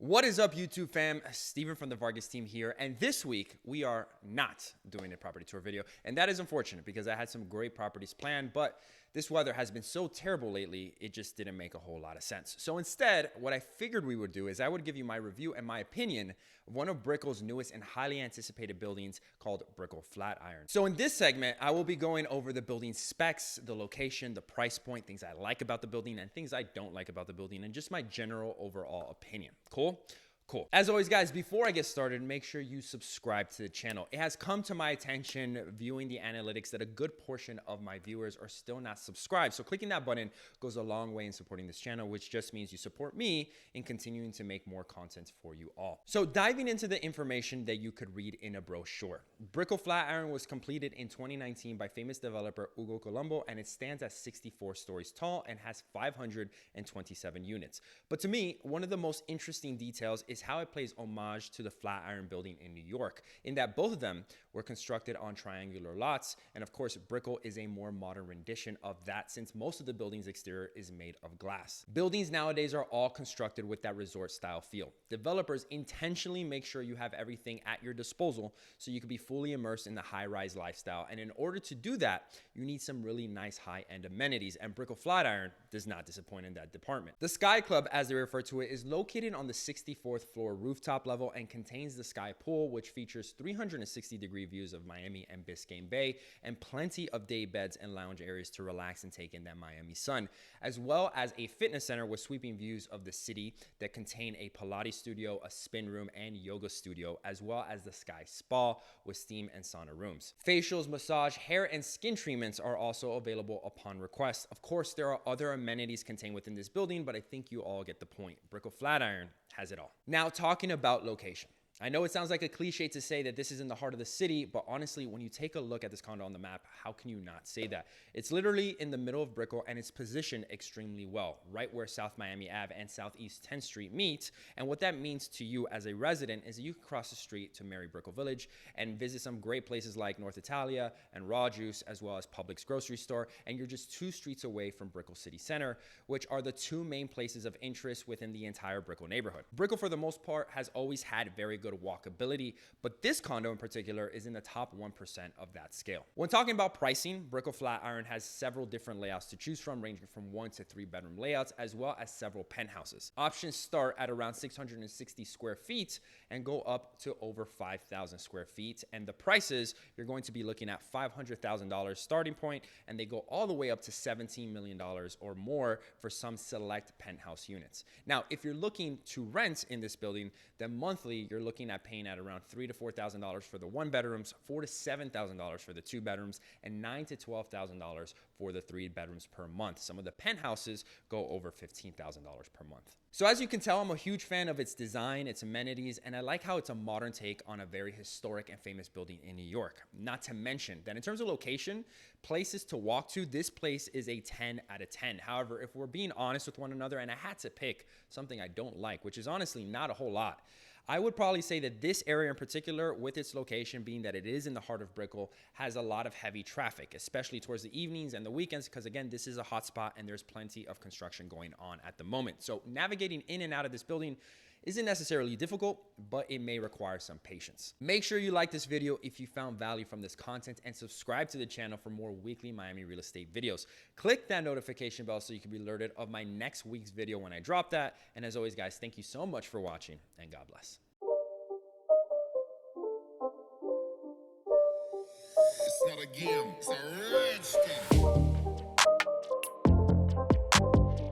What is up, YouTube fam? Steven from the Vargas team here, and this week we are not doing a property tour video, and that is unfortunate because I had some great properties planned, but this weather has been so terrible lately, it just didn't make a whole lot of sense. So instead, what I figured we would do is I would give you my review and my opinion of one of Brickell's newest and highly anticipated buildings called Brickell Flatiron. So in this segment, I will be going over the building specs, the location, the price point, things I like about the building, and things I don't like about the building, and just my general overall opinion. Cool? Cool. As always, guys, before I get started, make sure you subscribe to the channel. It has come to my attention viewing the analytics that a good portion of my viewers are still not subscribed. So clicking that button goes a long way in supporting this channel, which just means you support me in continuing to make more content for you all. So diving into the information that you could read in a brochure. Brickell Flatiron was completed in 2019 by famous developer Hugo Colombo, and it stands at 64 stories tall and has 527 units. But to me, one of the most interesting details is how it plays homage to the Flatiron building in New York, in that both of them were constructed on triangular lots. And of course, Brickell is a more modern rendition of that, since most of the building's exterior is made of glass. Buildings nowadays are all constructed with that resort style feel. Developers intentionally make sure you have everything at your disposal so you can be fully immersed in the high-rise lifestyle. And in order to do that, you need some really nice high-end amenities, and Brickell Flatiron does not disappoint in that department. The Sky Club, as they refer to it, is located on the 64th floor rooftop level and contains the Sky Pool, which features 360-degree views of Miami and Biscayne Bay, and plenty of day beds and lounge areas to relax and take in that Miami sun, as well as a fitness center with sweeping views of the city that contain a Pilates studio, a spin room, and yoga studio, as well as the Sky Spa with steam and sauna rooms. Facials, massage, hair, and skin treatments are also available upon request. Of course, there are other amenities contained within this building, but I think you all get the point. Brickell Flatiron has it all. Now, talking about location. I know it sounds like a cliche to say that this is in the heart of the city, but honestly, when you take a look at this condo on the map, how can you not say that? It's literally in the middle of Brickell, and it's positioned extremely well, right where South Miami Ave and Southeast 10th Street meet. And what that means to you as a resident is that you can cross the street to Mary Brickell Village and visit some great places like North Italia and Raw Juice, as well as Publix grocery store. And you're just 2 streets away from Brickell City Center, which are the 2 main places of interest within the entire Brickell neighborhood. Brickell, for the most part, has always had very good walkability, but this condo in particular is in the top 1% of that scale. When talking about pricing, Brickell Flatiron has several different layouts to choose from, ranging from 1 to 3 bedroom layouts, as well as several penthouses. Options start at around 660 square feet and go up to over 5,000 square feet. And the prices, you're going to be looking at $500,000 starting point, and they go all the way up to $17 million or more for some select penthouse units. Now, if you're looking to rent in this building, then monthly you're looking at paying at around $3,000 to $4,000 for the 1 bedrooms, $4,000 to $7,000 for the 2 bedrooms, and $9,000 to $12,000 for the 3 bedrooms per month. Some of the penthouses go over $15,000 per month. So as you can tell, I'm a huge fan of its design, its amenities, and I like how it's a modern take on a very historic and famous building in New York. Not to mention that in terms of location, places to walk to, this place is a 10 out of 10. However, if we're being honest with one another, and I had to pick something I don't like, which is honestly not a whole lot, I would probably say that this area in particular, with its location being that it is in the heart of Brickell, has a lot of heavy traffic, especially towards the evenings and the weekends, because again, this is a hot spot and there's plenty of construction going on at the moment. So navigating in and out of this building isn't necessarily difficult, but it may require some patience. Make sure you like this video if you found value from this content, and subscribe to the channel for more weekly Miami real estate videos. Click that notification bell so you can be alerted of my next week's video when I drop that. And as always, guys, thank you so much for watching, and God bless. It's not a game, it's a rich thing.